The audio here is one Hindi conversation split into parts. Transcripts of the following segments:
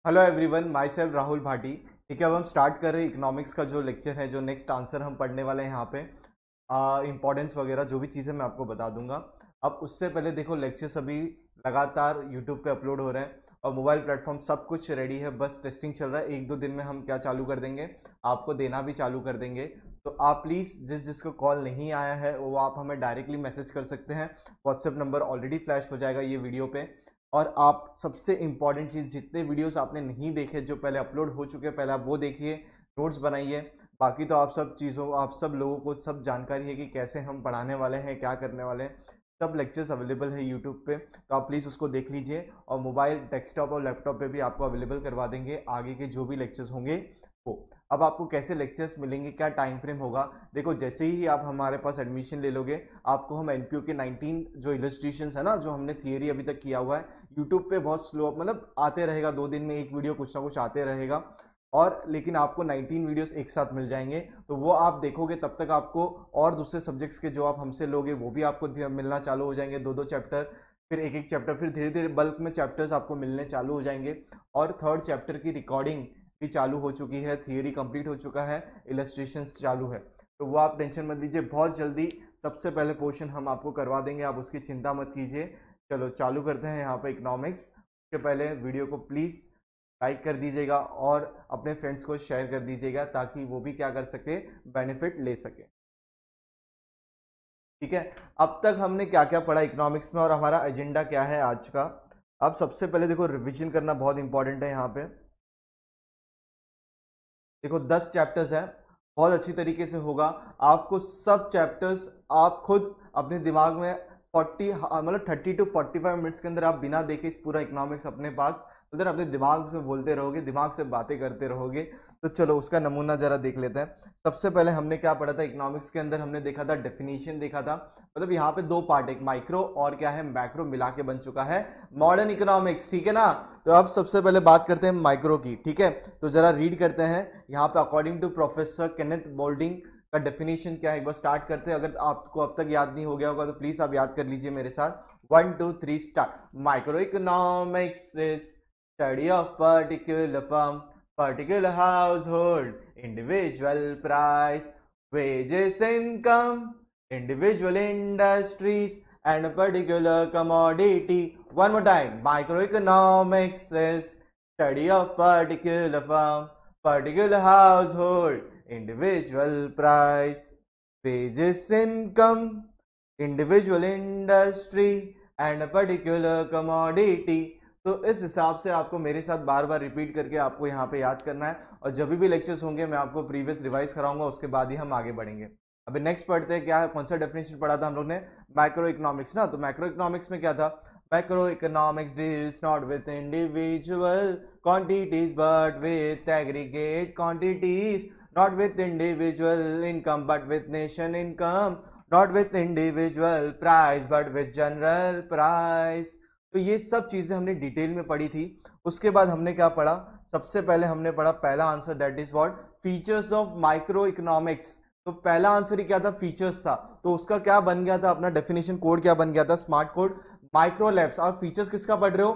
Hello everyone, my self Rahul Bhati. ठीक है, अब हम स्टार्ट कर रहे हैं इकोनॉमिक्स का जो लेक्चर है, जो नेक्स्ट आंसर हम पढ़ने वाले हैं यहाँ पे। इंपॉर्टेंस वगैरह जो भी चीज़ें मैं आपको बता दूंगा। अब उससे पहले देखो, लेक्चर्स अभी लगातार यूट्यूब पे अपलोड हो रहे हैं और मोबाइल प्लेटफॉर्म सब कुछ रेडी है, बस टेस्टिंग चल रहा है। एक दो दिन में हम क्या चालू कर देंगे, आपको देना भी चालू कर देंगे। तो आप प्लीज़ जिसको कॉल नहीं आया है वो आप हमें डायरेक्टली मैसेज कर सकते हैं। व्हाट्सएप नंबर ऑलरेडी फ्लैश हो जाएगा ये वीडियो पे। और आप सबसे इंपॉर्टेंट चीज़, जितने वीडियोस आपने नहीं देखे जो पहले अपलोड हो चुके हैं, पहले आप वो देखिए, नोट्स बनाइए। बाकी तो आप सब चीज़ों, आप सब लोगों को सब जानकारी है कि कैसे हम पढ़ाने वाले हैं, क्या करने वाले हैं। सब लेक्चर्स अवेलेबल है यूट्यूब पे, तो आप प्लीज़ उसको देख लीजिए। और मोबाइल, डेस्कटॉप और लैपटॉप पे भी आपको अवेलेबल करवा देंगे आगे के जो भी लेक्चर्स होंगे वो। अब आपको कैसे लेक्चर्स मिलेंगे, क्या टाइम फ्रेम होगा, देखो जैसे ही आप हमारे पास एडमिशन ले लोगे, आपको हम एनपीओ के 19 जो इलस्ट्रेशंस है ना, जो हमने थियरी अभी तक किया हुआ है, यूट्यूब पे बहुत स्लो, मतलब आते रहेगा, 2 दिन में एक वीडियो कुछ ना कुछ आते रहेगा। और लेकिन आपको 19 वीडियोस एक साथ मिल जाएंगे, तो वो आप देखोगे, तब तक आपको और दूसरे सब्जेक्ट्स के जो आप हमसे लोगे वो भी आपको मिलना चालू हो जाएंगे, दो दो चैप्टर, फिर एक एक चैप्टर, फिर धीरे धीरे बल्क में चैप्टर्स आपको मिलने चालू हो जाएंगे। और थर्ड चैप्टर की रिकॉर्डिंग भी चालू हो चुकी है, थियरी कंप्लीट हो चुका है, इलस्ट्रेशंस चालू है। तो वो आप टेंशन मत लीजिए, बहुत जल्दी सबसे पहले पोर्शन हम आपको करवा देंगे, आप उसकी चिंता मत कीजिए। चलो चालू करते हैं यहाँ पे इकोनॉमिक्स। उसके पहले वीडियो को प्लीज़ लाइक कर दीजिएगा और अपने फ्रेंड्स को शेयर कर दीजिएगा, ताकि वो भी क्या कर सके, बेनिफिट ले सके। ठीक है, अब तक हमने क्या क्या पढ़ा इकोनॉमिक्स में और हमारा एजेंडा क्या है आज का। अब सबसे पहले देखो, रिवीजन करना बहुत इंपॉर्टेंट है यहाँ पे। देखो 10 चैप्टर्स हैं, बहुत अच्छी तरीके से होगा। आपको सब चैप्टर्स आप खुद अपने दिमाग में 40 मतलब 30 to 45 मिनट्स के अंदर आप बिना देखे इस पूरा इकोनॉमिक्स अपने पास, उधर अपने दिमाग में बोलते रहोगे, दिमाग से बातें करते रहोगे। तो चलो उसका नमूना जरा देख लेते हैं। सबसे पहले हमने क्या पढ़ा था इकोनॉमिक्स के अंदर, हमने देखा था डेफिनेशन देखा था। मतलब यहाँ पे दो पार्ट, एक माइक्रो और क्या है मैक्रो मिला के बन चुका है मॉडर्न इकोनॉमिक्स। ठीक है ना। तो अब सबसे पहले बात करते हैं माइक्रो की। ठीक है, तो जरा रीड करते हैं यहाँ पे, according to professor Kenneth Boulding का डेफिनेशन क्या है, एक बार स्टार्ट करते हैं। अगर आपको अब तक याद नहीं हो गया होगा तो प्लीज आप याद कर लीजिए मेरे साथ। 1 2 3 start. Micro economics is study of particular firm, particular house hold, individual price, wages, income, individual industries and a particular commodity. One more time. Microeconomics is study of particular firm, particular household, individual price, wages, income, individual industry and a particular commodity. तो इस हिसाब से आपको मेरे साथ बार बार रिपीट करके आपको यहाँ पे याद करना है, और जब भी लेक्चर्स होंगे मैं आपको प्रीवियस रिवाइज कराऊंगा, उसके बाद ही हम आगे बढ़ेंगे। अभी नेक्स्ट पढ़ते हैं, क्या है, कौन सा डेफिनेशन पढ़ा था हम लोग ने, मैक्रो इकोनॉमिक्स ना। तो मैक्रो इकोनॉमिक्स में क्या था, macro economics deals not with individual quantities but with aggregate quantities, not with individual income but with nation income, not with individual price but with general price. तो ये सब चीजें हमने डिटेल में पढ़ी थी। उसके बाद हमने क्या पढ़ा, सबसे पहले हमने पढ़ा पहला answer, that is what, features of micro economics. तो पहला आंसर ही क्या था, फीचर्स था। तो उसका क्या बन गया था, अपना डेफिनेशन कोड क्या बन गया था, स्मार्ट कोड माइक्रो लैब्स। आप फीचर्स किसका पढ़ रहे हो,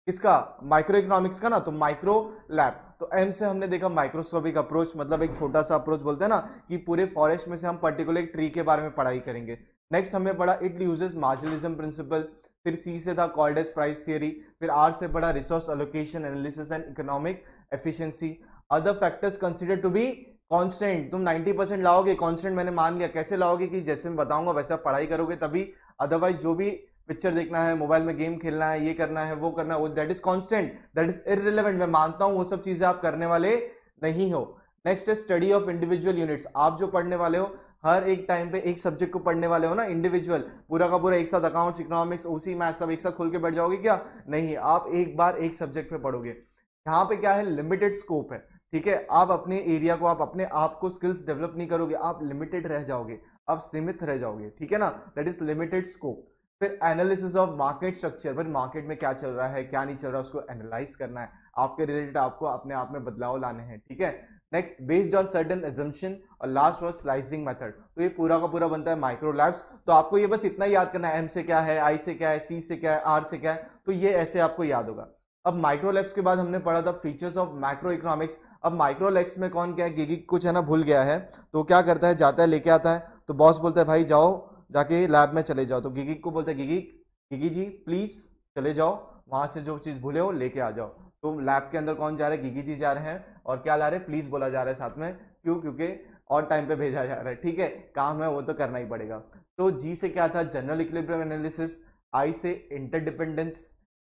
किसका, माइक्रो इकोनॉमिक्स का ना, तो माइक्रो लैब। तो एम से हमने देखा माइक्रोस्कोपिक अप्रोच, मतलब एक छोटा सा अप्रोच बोलते हैं ना, कि पूरे फॉरेस्ट में से हम पर्टिकुलर एक ट्री के बारे में पढ़ाई करेंगे। नेक्स्ट हमने पढ़ा इट यूजेस मार्जिनलिज्म प्रिंसिपल। फिर सी से था कॉल्डेस प्राइस थियरी। फिर आर से पढ़ा resource allocation analysis and economic efficiency. Other factors consider to be constant. तुम 90% लाओगे, कांस्टेंट मैंने मान लिया। कैसे लाओगे, कि जैसे मैं बताऊंगा वैसे आप पढ़ाई करोगे तभी, अदरवाइज जो भी पिक्चर देखना है, मोबाइल में गेम खेलना है, ये करना है, वो करना है, वो that is constant, that is irrelevant. मैं मानता हूं वो सब चीजें आप करने वाले नहीं हो। नेक्स्ट है स्टडी ऑफ इंडिविजुअल यूनिट्स। आप जो पढ़ने वाले हो, हर एक टाइम पे एक सब्जेक्ट को पढ़ने वाले हो ना, इंडिविजुअल, पूरा का पूरा एक साथ अकाउंट्स, इकोनॉमिक्स, ओसी, मैथ्स सब एक साथ खोल के बैठ जाओगे क्या, नहीं, आप एक बार एक सब्जेक्ट पे पढ़ोगे। यहाँ पे क्या है, लिमिटेड स्कोप है। ठीक है, आप अपने एरिया को, आप अपने आप को स्किल्स डेवलप नहीं करोगे, आप लिमिटेड रह जाओगे, आप सीमित रह जाओगे। ठीक है ना, दैट इज लिमिटेड स्कोप। फिर एनालिसिस ऑफ मार्केट स्ट्रक्चर, फिर मार्केट में क्या चल रहा है, क्या नहीं चल रहा है, उसको एनालाइज करना है, आपके रिलेटेड आपको अपने आप में बदलाव लाने हैं। ठीक है, next based on certain assumption, और लास्ट वाज स्लाइसिंग मेथड। तो ये पूरा का पूरा बनता है माइक्रो लैब्स। तो आपको ये बस इतना याद करना है, एम से क्या है, आई से क्या है, सी से क्या है, आर से क्या है, तो ये ऐसे आपको याद होगा। अब माइक्रो लैब्स के बाद हमने पढ़ा था फीचर्स ऑफ मैक्रो इकोनॉमिक्स। अब माइक्रो लैब्स में कौन क्या है, गिगी कुछ है ना भूल गया है, तो क्या करता है, जाता है लेके आता है, तो बॉस बोलता है भाई जाओ जाके लैब में चले जाओ, तो गिगी को बोलता है गिगी जी प्लीज चले जाओ, वहां से जो चीज भूले हो लेके आ जाओ। तो लैब के अंदर कौन जा रहा है, गिगी जी जा रहे हैं, और क्या ला रहे हैं, प्लीज बोला जा रहा है साथ में, क्यों, क्योंकि और टाइम पे भेजा जा रहा है, ठीक है, काम है वो तो करना ही पड़ेगा। तो जी से क्या था, जनरल इक्विलिब्रियम एनालिसिस, आई से इंटरडिपेंडेंस,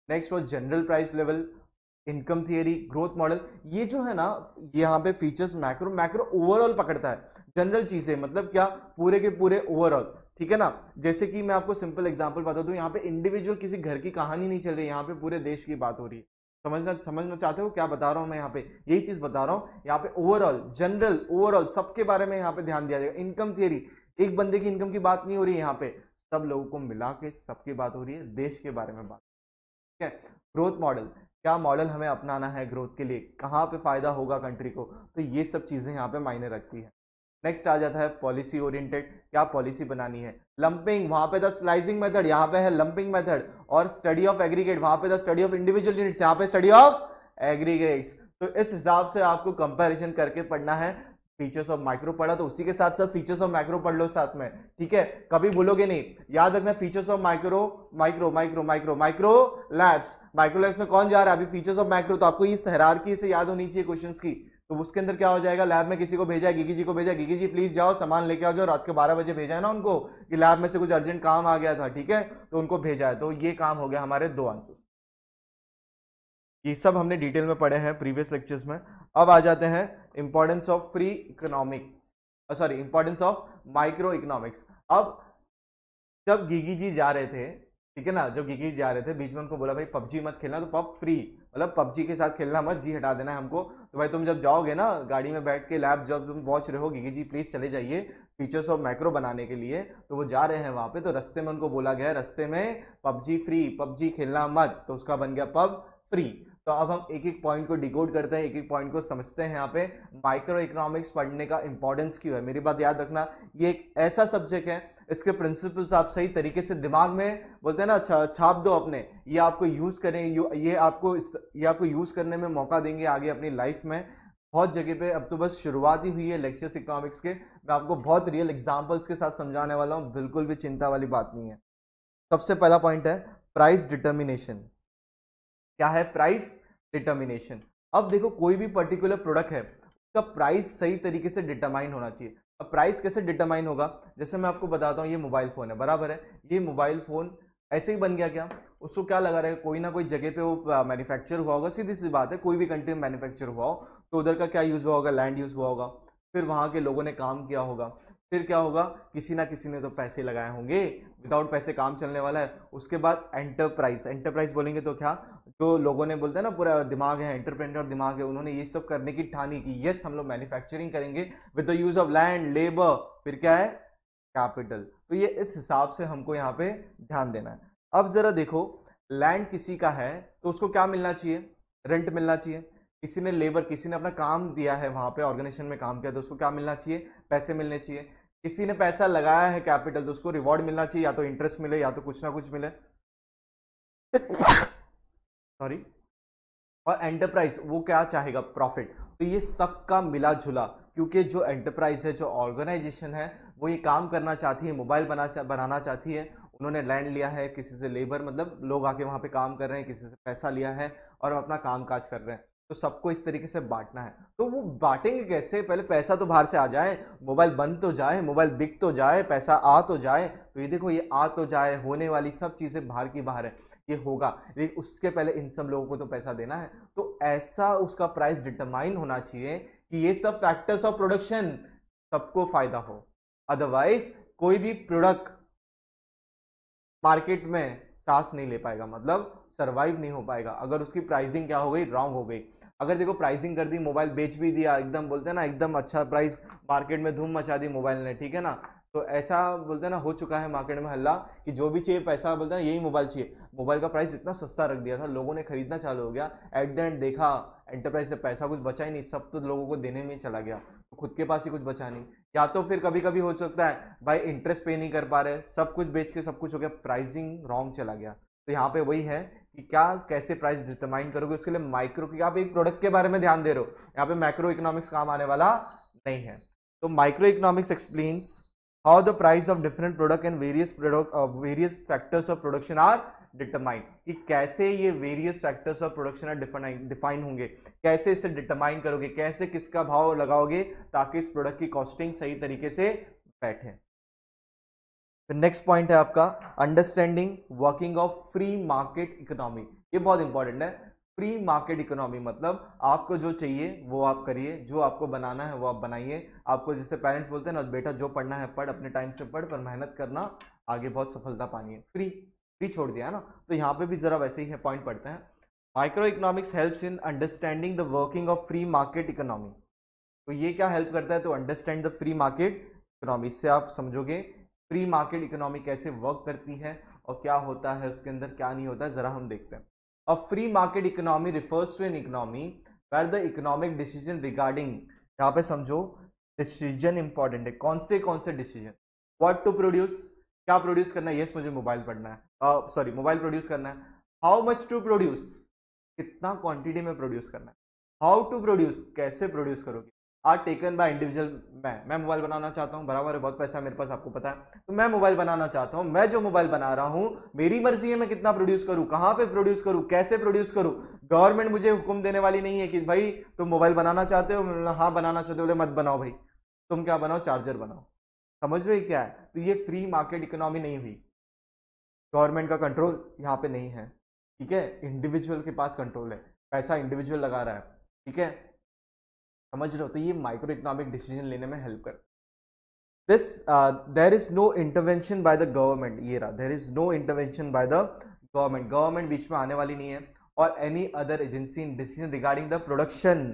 नेक्स्ट वो general price level, income theory, growth model. ये जो है ना यहाँ पे फीचर्स मैक्रो मैक्रो ओवरऑल पकड़ता है, जनरल चीजें मतलब क्या, पूरे के पूरे ओवरऑल, ठीक है ना। जैसे कि मैं आपको सिंपल एग्जांपल बता दूं, यहाँ पे इंडिविजुअल किसी घर की कहानी नहीं चल रही, यहाँ पे पूरे देश की बात हो रही है। समझना चाहते हो क्या बता रहा हूं मैं यहाँ पे, यही चीज बता रहा हूँ यहाँ पे, ओवरऑल जनरल ओवरऑल सबके बारे में यहाँ पे ध्यान दिया जाएगा। इनकम थियरी, एक बंदे की इनकम की बात नहीं हो रही है यहाँ पे, सब लोगों को मिला के सबकी बात हो रही है, देश के बारे में बात, ठीक है। ग्रोथ मॉडल, क्या मॉडल हमें अपनाना है ग्रोथ के लिए, कहाँ पे फायदा होगा कंट्री को, तो ये सब चीजें यहाँ पे मायने रखती है। नेक्स्ट आ जाता है पॉलिसी ओरिएंटेड, क्या पॉलिसी बनानी है। लंपिंग, वहां पे द स्लाइसिंग मेथड, यहाँ पे है लंपिंग मेथड, और स्टडी ऑफ एग्रीगेट, वहां पे the study of individual units, यहाँ पे स्टडी ऑफ एग्रीगेट्स। तो इस हिसाब से आपको कंपैरिजन करके पढ़ना है। फीचर्स ऑफ माइक्रो पढ़ा तो उसी के साथ साथ फीचर्स ऑफ मैक्रो पढ़ लो साथ में, ठीक है, कभी भूलोगे नहीं, याद रखना। Features of micro micro micro micro micro labs, micro labs में कौन जा रहा है अभी, फीचर्स ऑफ मैक्रो, तो आपको इस हायरार्की से याद होनी चाहिए क्वेश्चंस की। तो उसके अंदर क्या हो जाएगा, लैब में किसी को भेजा है, गिगी जी को भेजा, गिगी जी प्लीज जाओ सामान लेके आओ जाओ, रात के 12 बजे भेजा है ना उनको, कि लैब में से कुछ अर्जेंट काम आ गया था, ठीक है, तो उनको भेजा है। तो ये काम हो गया हमारे 2 आंसर्स। ये सब हमने डिटेल में पढ़े हैं प्रीवियस लेक्चर्स में। अब आ जाते हैं importance of free economics, sorry importance of micro economics. अब जब गिगी जी जा रहे थे, ठीक है ना, जब गिगी जी जा रहे थे बीच में उनको बोला भाई पबजी मत खेलना, तो पब फ्री, मतलब पबजी के साथ खेलना मत, जी हटा देना है हमको। तो भाई तुम जब जाओगे ना गाड़ी में बैठ के लैब, जब तुम पहुंच रहे हो, गिगी जी प्लीज चले जाइए फीचर्स ऑफ मैक्रो बनाने के लिए, तो वो जा रहे हैं वहां पे, तो रास्ते में उनको बोला गया रास्ते में पबजी फ्री, पबजी खेलना मत, तो उसका बन गया पब फ्री। तो अब हम एक एक पॉइंट को डिकोड करते हैं, एक एक पॉइंट को समझते हैं। यहाँ पे माइक्रो इकोनॉमिक्स पढ़ने का इंपॉर्टेंस क्यों है, मेरी बात याद रखना, ये एक ऐसा सब्जेक्ट है, इसके प्रिंसिपल्स आप सही तरीके से दिमाग में बोलते हैं ना छाप दो अपने, ये आपको यूज करें, ये आपको यूज करने में मौका देंगे आगे अपनी लाइफ में बहुत जगह पे। अब तो बस शुरुआत ही हुई है लेक्चर्स इकोनॉमिक्स के, मैं आपको बहुत रियल एग्जांपल्स के साथ समझाने वाला हूँ, बिल्कुल भी चिंता वाली बात नहीं है। सबसे पहला पॉइंट है प्राइस डिटर्मिनेशन। क्या है प्राइस डिटर्मिनेशन। अब देखो कोई भी पर्टिकुलर प्रोडक्ट है, उसका प्राइस सही तरीके से डिटरमाइन होना चाहिए। अब प्राइस कैसे डिटरमाइन होगा, जैसे मैं आपको बताता हूँ, ये मोबाइल फोन है, बराबर है, ये मोबाइल फोन ऐसे ही बन गया क्या, उसको क्या लगा रहेगा, कोई ना कोई जगह पे वो मैन्युफैक्चर हुआ होगा, सीधी सी बात है, कोई भी कंट्री में मैन्युफैक्चर हुआ हो तो उधर का क्या यूज हुआ होगा, लैंड यूज हुआ होगा, फिर वहां के लोगों ने काम किया होगा, फिर क्या होगा, किसी ना किसी ने तो पैसे लगाए होंगे, विदाउट पैसे काम चलने वाला है। उसके बाद एंटरप्राइज, एंटरप्राइज बोलेंगे तो क्या, जो लोगों ने बोलते हैं ना पूरा दिमाग है, एंटरप्रेन्योर दिमाग है, उन्होंने ये सब करने की ठानी कि यस हम लोग मैन्युफैक्चरिंग करेंगे with the use of land labour, फिर क्या है कैपिटल। तो ये इस हिसाब से हमको यहाँ पे ध्यान देना है। अब जरा देखो, लैंड किसी का है तो उसको क्या मिलना चाहिए, रेंट मिलना चाहिए। किसी ने लेबर, किसी ने अपना काम दिया है वहां पे ऑर्गेनाइजेशन में काम किया, तो उसको क्या मिलना चाहिए, पैसे मिलने चाहिए। किसी ने पैसा लगाया है कैपिटल, तो उसको रिवॉर्ड मिलना चाहिए, या तो इंटरेस्ट मिले या तो कुछ ना कुछ मिले सॉरी। और एंटरप्राइज वो क्या चाहेगा, प्रॉफिट। तो ये सबका मिला जुला, क्योंकि जो एंटरप्राइज है, जो ऑर्गेनाइजेशन है, वो ये काम करना चाहती है, मोबाइल बनाना चाहती है, उन्होंने लैंड लिया है, किसी से लेबर मतलब लोग आके वहां पे काम कर रहे हैं, किसी से पैसा लिया है और अपना काम काज कर रहे हैं, तो सबको इस तरीके से बांटना है। तो वो बांटेंगे कैसे, पहले पैसा तो बाहर से आ जाए, मोबाइल बन तो जाए, मोबाइल बिक तो जाए, पैसा आ तो जाए। तो ये देखो, ये आ तो जाए, होने वाली सब चीजें बाहर की बाहर है, ये होगा, लेकिन उसके पहले इन सब लोगों को तो पैसा देना है। तो ऐसा उसका प्राइस डिटरमाइन होना चाहिए कि ये सब फैक्टर्स ऑफ प्रोडक्शन सबको फायदा हो, अदरवाइज कोई भी प्रोडक्ट मार्केट में सांस नहीं ले पाएगा, मतलब सरवाइव नहीं हो पाएगा अगर उसकी प्राइसिंग क्या हो गई, रॉन्ग हो गई। अगर देखो प्राइसिंग कर दी, मोबाइल बेच भी दिया, एकदम बोलते हैं ना एकदम अच्छा प्राइस, मार्केट में धूम मचा दी मोबाइल ने, ठीक है ना, तो ऐसा बोलते हैं ना हो चुका है मार्केट में हल्ला कि जो भी चाहिए पैसा, बोलते हैं यही मोबाइल चाहिए, मोबाइल का प्राइस इतना सस्ता रख दिया था, लोगों ने खरीदना चालू हो गया, एट द एंड देखा एंटरप्राइज से पैसा कुछ बचा ही नहीं, सब तो लोगों को देने में चला गया, तो खुद के पास ही कुछ बचा नहीं। या तो फिर कभी कभी हो सकता है भाई इंटरेस्ट पे नहीं कर पा रहे, सब कुछ बेच के सब कुछ हो गया, प्राइसिंग रॉन्ग चला गया। तो यहाँ पे वही है कि क्या कैसे प्राइस डिटरमाइन करोगे, उसके लिए माइक्रो की आप एक प्रोडक्ट के बारे में ध्यान दे रहे हो, यहाँ पे मैक्रो इकोनॉमिक्स काम आने वाला नहीं है। तो micro economics explains how the price of different product and various factors of production are determine, कि कैसे ये various factors of production are define होंगे, कैसे इसे डिटरमाइन करोगे, कैसे किसका भाव लगाओगे ताकि इस प्रोडक्ट की कॉस्टिंग सही तरीके से बैठे। नेक्स्ट पॉइंट है आपका understanding working of free market economy. ये बहुत इंपॉर्टेंट है। फ्री मार्केट इकोनॉमी मतलब आपको जो चाहिए वो आप करिए, जो आपको बनाना है वो आप बनाइए। आपको जैसे पेरेंट्स बोलते हैं ना, बेटा जो पढ़ना है पढ़, अपने टाइम से पढ़, पर मेहनत करना, आगे बहुत सफलता पानी है। फ्री फ्री छोड़ दिया है ना, तो यहाँ पे भी जरा वैसे ही है, पॉइंट पढ़ते हैं। Micro economics helps in understanding the working of free market economy. तो ये क्या हेल्प करता है, तो understand the free market economy, इससे आप समझोगे फ्री मार्केट इकोनॉमी कैसे वर्क करती है और क्या होता है उसके अंदर, क्या नहीं होता है, जरा हम देखते हैं। A free market economy refers to an economy where the economic decision regarding, यहाँ पे समझो डिसीजन इंपॉर्टेंट है, कौन से डिसीजन, व्हाट टू प्रोड्यूस, क्या प्रोड्यूस करना है, यस मुझे मोबाइल पढ़ना है, सॉरी मोबाइल प्रोड्यूस करना है, हाउ मच टू प्रोड्यूस, कितना क्वांटिटी में प्रोड्यूस करना है, हाउ टू प्रोड्यूस, कैसे प्रोड्यूस करोगे, आर टेकन बाय इंडिविजुअल। मैं मोबाइल बनाना चाहता हूँ, बराबर है, बहुत पैसा है मेरे पास, आपको पता है, तो मैं मोबाइल बनाना चाहता हूँ, मैं जो मोबाइल बना रहा हूँ मेरी मर्जी है मैं कितना प्रोड्यूस करूँ, कहाँ पे प्रोड्यूस करूँ, कैसे प्रोड्यूस करूँ। गवर्नमेंट मुझे हुक्म देने वाली नहीं है कि भाई तुम मोबाइल बनाना चाहते हो, हाँ बनाना चाहते हो, बोले मत बनाओ भाई, तुम क्या बनाओ, चार्जर बनाओ। समझ रहे हो क्या है, तो ये फ्री मार्केट इकोनॉमी नहीं हुई, गवर्नमेंट का कंट्रोल यहाँ पे नहीं है, ठीक है, इंडिविजुअल के पास कंट्रोल है, पैसा इंडिविजुअल लगा रहा है, ठीक है, समझ रहे हो, तो ये माइक्रो इकोनॉमिक डिसीजन लेने में हेल्प कर दिस। There is no intervention by the government, ये रहा, there is no intervention by the government, government बीच में आने वाली नहीं है, और any other agency in decision regarding the production,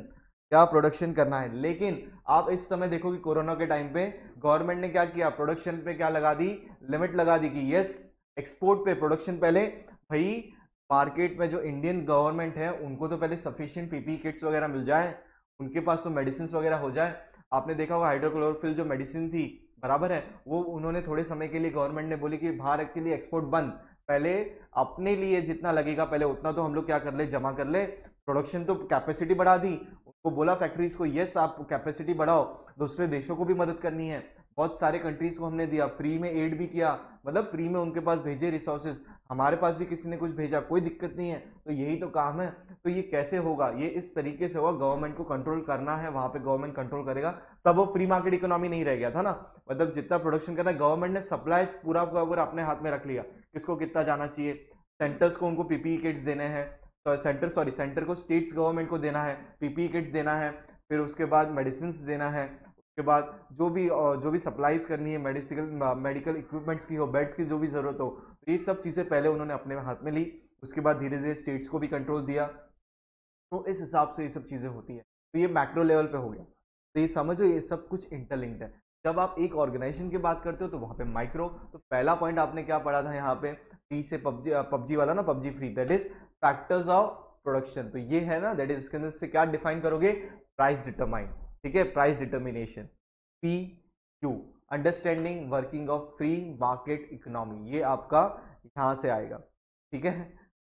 क्या प्रोडक्शन करना है। लेकिन आप इस समय देखो कि कोरोना के टाइम पे गवर्नमेंट ने क्या किया, प्रोडक्शन पे क्या लगा दी, लिमिट लगा दी कि यस एक्सपोर्ट पे, प्रोडक्शन पहले भाई मार्केट में जो इंडियन गवर्नमेंट है उनको तो पहले सफिशिएंट पीपी किट्स वगैरह मिल जाए, उनके पास तो मेडिसिन वगैरह हो जाए। आपने देखा होगा हाइड्रोक्लोरोफिल जो मेडिसिन थी, बराबर है, वो उन्होंने थोड़े समय के लिए गवर्नमेंट ने बोली कि भारत के लिए एक्सपोर्ट बंद, पहले अपने लिए जितना लगेगा पहले उतना तो हम लोग क्या कर ले, जमा कर ले, प्रोडक्शन तो कैपेसिटी बढ़ा दी, उनको बोला फैक्ट्रीज को यस आप कैपेसिटी बढ़ाओ, दूसरे देशों को भी मदद करनी है, बहुत सारे कंट्रीज को हमने दिया, फ्री में एड भी किया, मतलब फ्री में उनके पास भेजे रिसोर्सेज, हमारे पास भी किसी ने कुछ भेजा, कोई दिक्कत नहीं है, तो यही तो काम है। तो ये कैसे होगा, ये इस तरीके से होगा, गवर्नमेंट को कंट्रोल करना है, वहां पे गवर्नमेंट कंट्रोल करेगा, तब वो फ्री मार्केट इकोनॉमी नहीं रह गया था ना, मतलब जितना प्रोडक्शन करना है गवर्नमेंट ने सप्लाई पूरा पूरा अपने हाथ में रख लिया, किसको कितना जाना चाहिए, सेंटर्स को उनको पीपीई किट्स देने हैं, तो सेंटर को स्टेट्स गवर्नमेंट को देना है, पीपीई किट्स देना है, फिर उसके बाद मेडिसिन देना है, उसके बाद जो भी सप्लाईज करनी है, मेडिकल इक्विपमेंट्स की हो, बेड्स की जो भी जरूरत हो, तो ये सब चीज़ें पहले उन्होंने अपने हाथ में ली, उसके बाद धीरे धीरे स्टेट्स को भी कंट्रोल दिया, तो इस हिसाब से ये सब चीज़ें होती है, तो ये मैक्रो लेवल पे हो गया। तो ये समझो ये सब कुछ इंटरलिंक्ड है। जब आप एक ऑर्गेनाइजेशन की बात करते हो तो वहाँ पे माइक्रो, तो पहला पॉइंट आपने क्या पढ़ा था यहाँ पे, पी से पबजी वाला ना, PUBG free, that is factors of production, तो ये है ना, दैट इज इसके अंदर से क्या डिफाइन करोगे, प्राइस डिटरमाइन, ठीक है, price determination, P Q, understanding working of free market economy, ये आपका यहाँ से आएगा, ठीक है।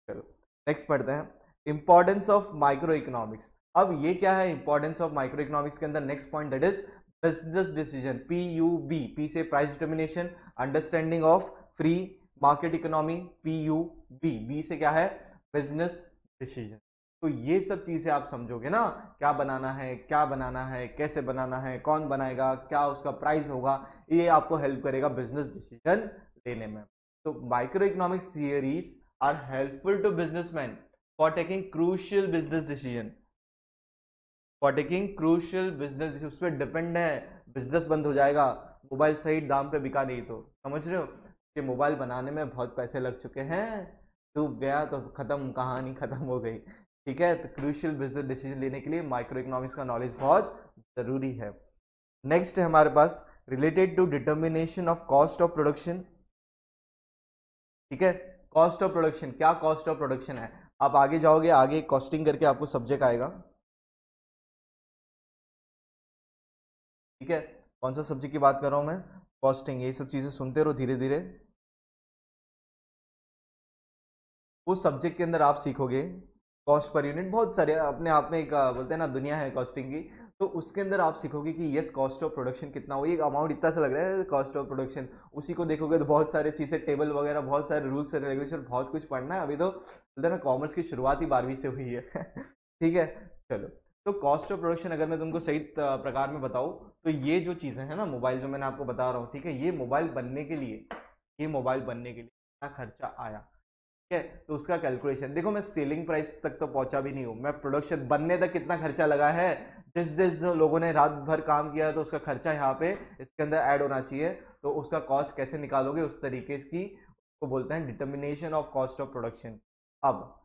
चलो नेक्स्ट पढ़ते हैं, इंपॉर्टेंस ऑफ माइक्रो इकोनॉमिक्स। अब ये क्या है इंपॉर्टेंस ऑफ माइक्रो इकोनॉमिक्स के अंदर, next point that is business decision, P U B, P से price determination, understanding of free market economy, P U B, B से क्या है, बिजनेस डिसीजन। तो ये सब चीजें आप समझोगे ना, क्या बनाना है, क्या बनाना है, कैसे बनाना है, कौन बनाएगा, क्या उसका प्राइस होगा, ये आपको हेल्प करेगा बिजनेस डिसीजन लेने में। तो micro economics theories are helpful to businessman for taking crucial business decision, for taking crucial business decision, उस पर डिपेंड है, बिजनेस बंद हो जाएगा, मोबाइल सही दाम पे बिका नहीं तो, समझ रहे हो कि मोबाइल बनाने में बहुत पैसे लग चुके हैं, डूब गया तो खत्म, कहानी खत्म हो गई, ठीक है। तो क्रूशियल बिजनेस डिसीजन लेने के लिए माइक्रो इकोनॉमिक्स का नॉलेज बहुत जरूरी है। नेक्स्ट है हमारे पास related to determination of cost of production, ठीक है, कॉस्ट ऑफ प्रोडक्शन, क्या कॉस्ट ऑफ प्रोडक्शन है, आप आगे जाओगे, आगे कॉस्टिंग करके आपको सब्जेक्ट आएगा, ठीक है, कौन सा सब्जेक्ट की बात कर रहा हूं मैं, कॉस्टिंग, ये सब चीजें सुनते रहो धीरे धीरे। वो सब्जेक्ट के अंदर आप सीखोगे कॉस्ट पर यूनिट, बहुत सारे अपने आप में एक बोलते हैं ना दुनिया है कॉस्टिंग की, तो उसके अंदर आप सीखोगे कि यस कॉस्ट ऑफ प्रोडक्शन कितना हो, ये अमाउंट इतना सा लग रहा है कॉस्ट ऑफ प्रोडक्शन, उसी को देखोगे तो बहुत सारी चीज़ें टेबल वगैरह बहुत सारे रूल्स एंड रेगुलेशन बहुत कुछ पढ़ना है, अभी तो बोलते हैं ना कॉमर्स की शुरुआत ही 12वीं से हुई है ठीक है। चलो, तो कॉस्ट ऑफ प्रोडक्शन अगर मैं तुमको सही प्रकार में बताऊँ तो ये जो चीज़ें हैं ना, मोबाइल जो मैंने आपको बता रहा हूँ, ठीक है, ये मोबाइल बनने के लिए, ये मोबाइल बनने के लिए कितना खर्चा आया, ठीक है, तो उसका कैलकुलेशन देखो, मैं सेलिंग प्राइस तक तो पहुंचा भी नहीं हूं, मैं प्रोडक्शन बनने तक कितना खर्चा लगा है, जिस जिस लोगों ने रात भर काम किया है तो उसका खर्चा यहाँ पे इसके अंदर ऐड होना चाहिए, तो उसका कॉस्ट कैसे निकालोगे उस तरीके की उसको बोलते हैं determination of cost of production. अब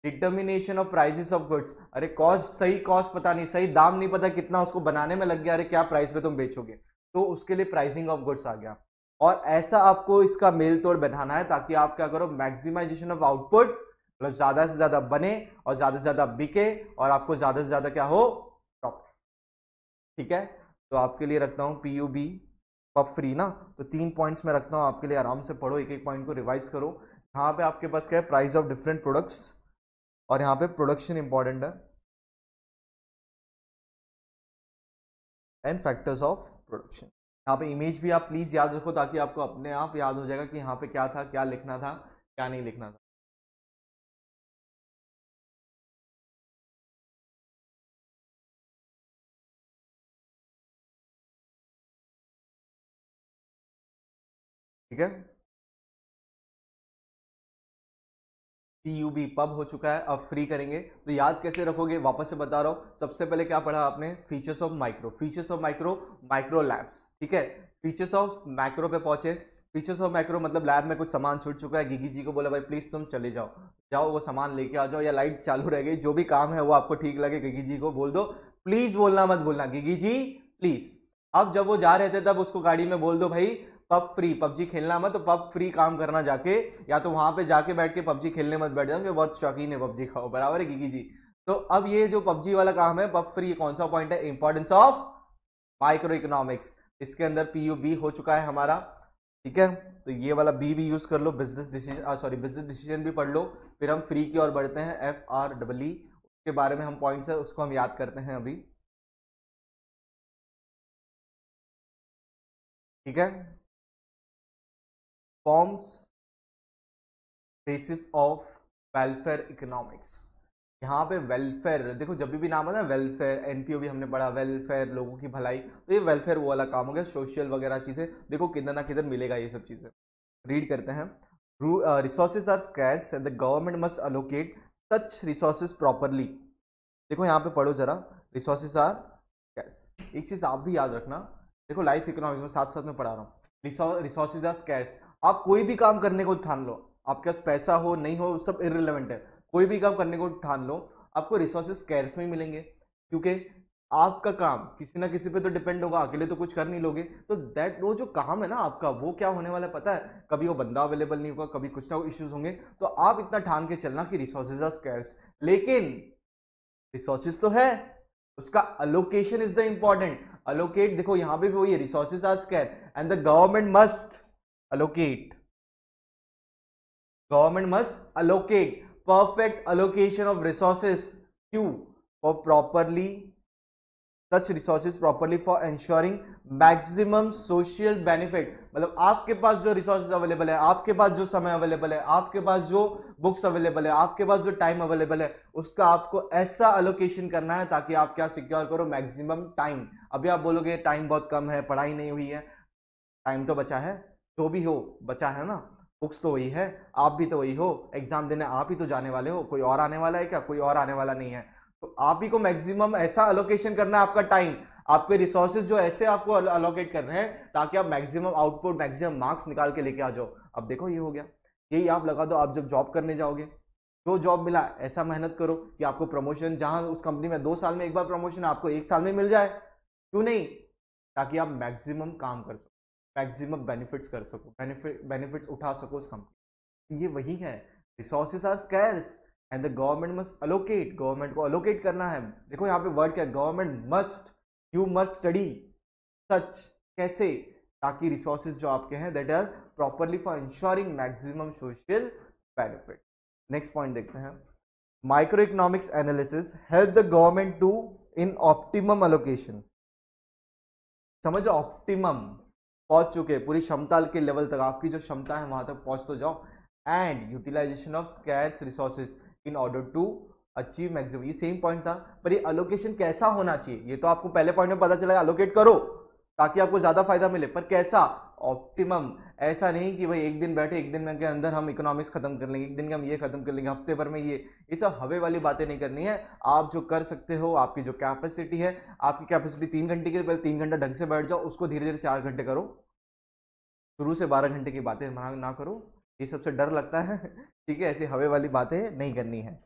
determination of prices of goods, अरे कॉस्ट, सही कॉस्ट पता नहीं, सही दाम नहीं पता कितना उसको बनाने में लग गया, अरे क्या प्राइस पे तुम बेचोगे, तो उसके लिए प्राइसिंग ऑफ गुड्स आ गया, और ऐसा आपको इसका मेल तोड़ बनाना है ताकि आप क्या करो, मैक्सिमाइजेशन ऑफ आउटपुट, मतलब ज्यादा से ज्यादा बने और ज्यादा से ज्यादा बिके और आपको ज्यादा से ज्यादा क्या हो, प्रॉफिट, ठीक है। तो आपके लिए रखता हूं पीयूबी पब फ्री ना, तो 3 पॉइंट्स में रखता हूं आपके लिए, आराम से पढ़ो, एक एक पॉइंट को रिवाइज करो। यहाँ पे आपके पास क्या है, प्राइस ऑफ डिफरेंट प्रोडक्ट्स, और यहाँ पे प्रोडक्शन इंपॉर्टेंट है एंड फैक्टर्स ऑफ प्रोडक्शन। यहाँ पे इमेज भी आप प्लीज याद रखो ताकि आपको अपने आप याद हो जाएगा कि यहाँ पे क्या था, क्या लिखना था, क्या नहीं लिखना था। ठीक है, पीयूबी पब हो चुका है, अब फ्री करेंगे, तो याद कैसे रखोगे, वापस से बता रहा हूं, सबसे पहले क्या पढ़ा आपने, features of micro, features of micro, micro labs, ठीक है, फीचर्स ऑफ मैक्रो पे पहुंचे, फीचर्स ऑफ मैक्रो मतलब लैब में कुछ सामान छूट चुका है, गिगी जी को बोला भाई प्लीज तुम चले जाओ, जाओ वो सामान लेके आ जाओ, या लाइट चालू रह गई, जो भी काम है वो आपको ठीक लगे, गिगी जी को बोल दो, प्लीज बोलना मत भूलना, गिगी जी प्लीज। अब जब वो जा रहे थे तब उसको गाड़ी में बोल दो भाई पब फ्री, पबजी खेलना मत, तो पब फ्री काम करना जाके, या तो वहां पे जाके बैठ के पबजी खेलने मत बैठ जाओ, बहुत शौकीन है पबजी का, बराबर है गिगी जी। तो अब ये जो पबजी वाला काम है पब फ्री, कौन सा पॉइंट है, इंपॉर्टेंस ऑफ माइक्रो इकोनॉमिक्स, इसके अंदर पीयूबी हो चुका है हमारा, ठीक है, तो ये वाला बी भी यूज कर लो, business decision, sorry business decision भी पढ़ लो, फिर हम फ्री की ओर बढ़ते हैं, एफ आर डबल ई, उसके बारे में हम पॉइंट्स है उसको हम याद करते हैं अभी, ठीक है, forms basis of welfare economics, यहाँ पे वेलफेयर देखो, जब भी नाम आता है वेलफेयर, एनपीओ भी हमने पढ़ा, वेलफेयर लोगों की भलाई, तो ये वेलफेयर वो वाला काम हो गया, सोशल वगैरह चीजें देखो किधर ना किधर मिलेगा ये सब चीजें, रीड करते हैं, resources are scarce and the government must allocate such resources properly, देखो यहाँ पे पढ़ो जरा, रिसोर्सेज आर स्कैर्स, एक चीज आप भी याद रखना, देखो लाइफ इकोनॉमिक्स में साथ साथ में पढ़ा रहा हूँ, रिसोर्सेज आर स्कैर्स, आप कोई भी काम करने को ठान लो, आपके पास पैसा हो नहीं हो सब इररिलेवेंट है, कोई भी काम करने को ठान लो, आपको रिसोर्सेज स्कैर्स में ही मिलेंगे, क्योंकि आपका काम किसी ना किसी पे तो डिपेंड होगा, अकेले तो कुछ कर नहीं लोगे, तो दैट वो जो काम है ना आपका, वो क्या होने वाला है पता है, कभी वो बंदा अवेलेबल नहीं होगा, कभी कुछ ना कुछ इश्यूज होंगे, तो आप इतना ठान के चलना कि रिसोर्सेज आर स्कैर्स, लेकिन रिसोर्सेज तो है, उसका allocation is the important, allocate देखो यहां पे भी वही है, resources are scarce and the government must allocate, government must allocate perfect allocation of resources, क्यों, for properly such resources properly for ensuring maximum social benefit, मतलब आपके पास जो रिसोर्सेज अवेलेबल है, आपके पास जो समय अवेलेबल है, आपके पास जो बुक्स अवेलेबल है, आपके पास जो टाइम अवेलेबल है, उसका आपको ऐसा अलोकेशन करना है ताकि आप क्या सिक्योर करो, मैक्सिमम टाइम। अभी आप बोलोगे टाइम बहुत कम है, पढ़ाई नहीं हुई है, टाइम तो बचा है, जो भी हो बचा है ना, बुक्स तो वही है, आप भी तो वही हो, एग्जाम देने आप ही तो जाने वाले हो, कोई और आने वाला है क्या, कोई और आने वाला नहीं है, तो आप ही को मैक्सिमम ऐसा अलोकेशन करना है, आपका टाइम, आपके रिसोर्सेज जो ऐसे आपको अलोकेट करने हैं ताकि आप मैक्सिमम आउटपुट, मैक्सिमम मार्क्स निकाल के लेके आ जाओ। अब देखो ये हो गया, यही आप लगा दो, आप जब जॉब करने जाओगे, जो जॉब मिला ऐसा मेहनत करो कि आपको प्रमोशन, जहां उस कंपनी में 2 साल में एक बार प्रमोशन आपको 1 साल में मिल जाए, क्यों नहीं, ताकि आप मैक्सिमम काम कर सको, मैक्सिमम बेनिफिट्स कर सको, बेनिफिट्स उठा सको उस कंपनी, ये वही है, resources are scarce and the government must allocate, government को अलोकेट करना है, देखो यहाँ पे वर्ड क्या है, government must, you must study such, कैसे, ताकि रिसोर्सेज जो आपके हैं that are properly for ensuring maximum social benefit, next point देखते हैं, micro economics analysis help the government to in optimum allocation. समझो ऑप्टिमम पहुंच चुके, पूरी क्षमता के लेवल तक, आपकी जो क्षमता है वहां तक पहुंच तो जाओ। And utilization of scarce resources in order to achieve maximum, ये सेम पॉइंट था, पर ये अलोकेशन कैसा होना चाहिए, ये तो आपको पहले पॉइंट में पता चला, अलोकेट करो ताकि आपको ज्यादा फायदा मिले, पर कैसा, ऑप्टिमम। ऐसा नहीं कि भाई एक दिन बैठे, एक दिन में के अंदर हम इकोनॉमिक्स खत्म कर लेंगे, एक दिन में हम ये खत्म कर लेंगे, हफ्ते भर में ये सब हवे वाली बातें नहीं करनी है। आप जो कर सकते हो, आपकी जो कैपेसिटी है, आपकी कैपेसिटी 3 घंटे की, पहले 3 घंटा ढंग से बैठ जाओ, उसको धीरे धीरे 4 घंटे करो, शुरू से 12 घंटे की बातें ना करो, ये सबसे डर लगता है। ठीक है, ऐसी हवे वाली बातें नहीं करनी है।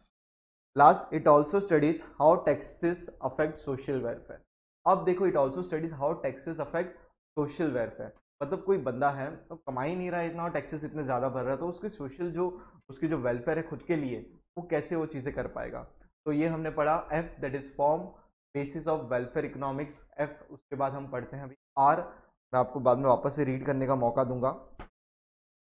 Last, it also studies how taxes affect social welfare. अब देखो, it also studies how taxes affect social welfare, मतलब कोई बंदा है तो कमा ही नहीं रहा है इतना और टैक्सेस इतने ज़्यादा भर रहा है, तो उसके सोशल जो उसकी जो वेलफेयर है खुद के लिए, वो कैसे वो चीज़ें कर पाएगा। तो ये हमने पढ़ा F, that is form basis of welfare economics, F. उसके बाद हम पढ़ते हैं अभी आर, मैं आपको बाद में वापस से रीड करने का मौका दूंगा।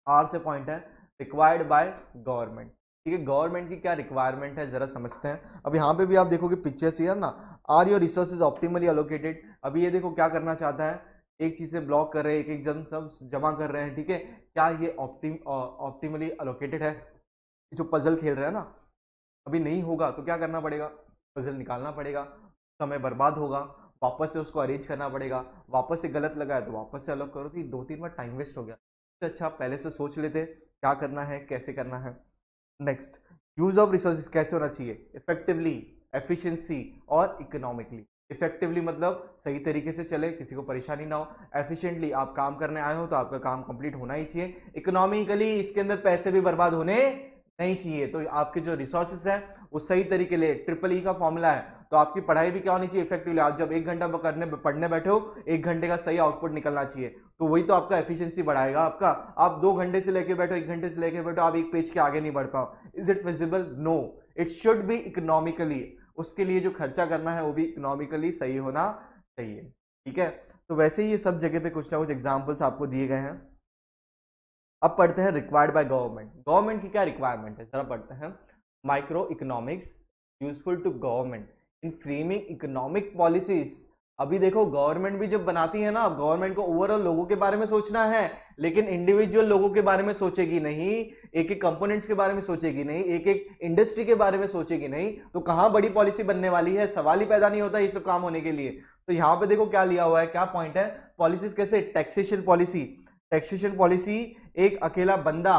आर से पॉइंट है रिक्वायर्ड बाय गवर्नमेंट। ठीक है, गवर्नमेंट की क्या रिक्वायरमेंट है जरा समझते हैं। अब यहाँ पे भी आप देखोगे पिक्चर्स हियर ना, are your resources optimally allocated. अभी ये देखो क्या करना चाहता है, एक चीज से ब्लॉक कर रहे हैं, एक एक जन सब जमा कर रहे हैं। ठीक है, क्या ये ऑप्टिमली एलोकेटेड है? जो पजल खेल रहे हैं ना, अभी नहीं होगा तो क्या करना पड़ेगा, पजल निकालना पड़ेगा, समय बर्बाद होगा, वापस से उसको अरेंज करना पड़ेगा, वापस से गलत लगा है तो वापस से अलग करो, तो 2-3 बार टाइम वेस्ट हो गया। अच्छा, पहले से सोच लेते क्या करना है, कैसे करना है। नेक्स्ट, यूज ऑफ रिसोर्सेज कैसे होना चाहिए, इफेक्टिवली, एफिशिएंसी और इकोनॉमिकली। इफेक्टिवली मतलब सही तरीके से चले, किसी को परेशानी ना हो। एफिशिएंटली, आप काम करने आए हो तो आपका काम कंप्लीट होना ही चाहिए। इकोनॉमिकली, इसके अंदर पैसे भी बर्बाद होने नहीं चाहिए। तो आपके जो रिसोर्सेज है वो सही तरीके ले, ट्रिपल ई का फॉर्मूला है, तो आपकी पढ़ाई भी क्या होनी चाहिए, इफेक्टिवली। आप जब 1 घंटा पढ़ने बैठे हो, 1 घंटे का सही आउटपुट निकलना चाहिए, तो वही तो आपका एफिशिएंसी बढ़ाएगा आपका। आप 2 घंटे से लेके बैठो, 1 घंटे से लेके बैठो, आप एक पेज के आगे नहीं बढ़ पाओ। Is it feasible? No, it should be economically. उसके लिए जो खर्चा करना है वो भी इकोनॉमिकली सही होना चाहिए। ठीक है, तो वैसे ही ये सब जगह पे कुछ ना कुछ एग्जाम्पल्स आपको दिए गए हैं। अब पढ़ते हैं रिक्वायर्ड बाय गवर्नमेंट। गवर्नमेंट की क्या रिक्वायरमेंट है जरा पढ़ते हैं। Micro economics useful to government in framing economic policies. अभी देखो, गवर्नमेंट भी जब बनाती है ना, गवर्नमेंट को ओवरऑल लोगों के बारे में सोचना है, लेकिन इंडिविजुअल लोगों के बारे में सोचेगी नहीं, एक एक कंपोनेंट्स के बारे में सोचेगी नहीं, एक एक इंडस्ट्री के बारे में सोचेगी नहीं, तो कहां बड़ी पॉलिसी बनने वाली है, सवाल ही पैदा नहीं होता ये सब काम होने के लिए। तो यहां पे देखो क्या लिया हुआ है, क्या पॉइंट है, पॉलिसीज कैसे, टैक्सेशन पॉलिसी। टैक्सेशन पॉलिसी एक अकेला बंदा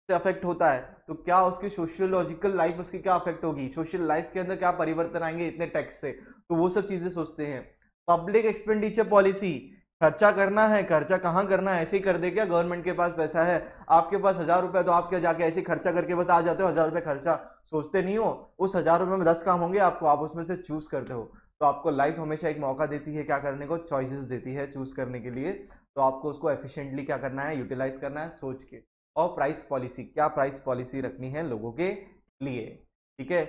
से अफेक्ट होता है, तो क्या उसकी सोशियोलॉजिकल लाइफ, उसकी क्या अफेक्ट होगी, सोशल लाइफ के अंदर क्या परिवर्तन आएंगे इतने टैक्स से, तो वो सब चीजें सोचते हैं। पब्लिक एक्सपेंडिचर पॉलिसी, खर्चा करना है, खर्चा कहाँ करना है, ऐसे ही कर दे क्या, गवर्नमेंट के पास पैसा है, आपके पास 1000 रुपए, तो आप क्या जाके ऐसे खर्चा करके बस आ जाते हो, 1000 रुपए खर्चा, सोचते नहीं हो उस 1000 रुपए में 10 काम होंगे आपको, आप उसमें से चूज करते हो। तो आपको लाइफ हमेशा एक मौका देती है क्या करने को, चॉइसेस देती है चूज करने के लिए, तो आपको उसको एफिशिएंटली क्या करना है, यूटिलाइज करना है सोच के। और प्राइस पॉलिसी, क्या प्राइस पॉलिसी रखनी है लोगों के लिए। ठीक है,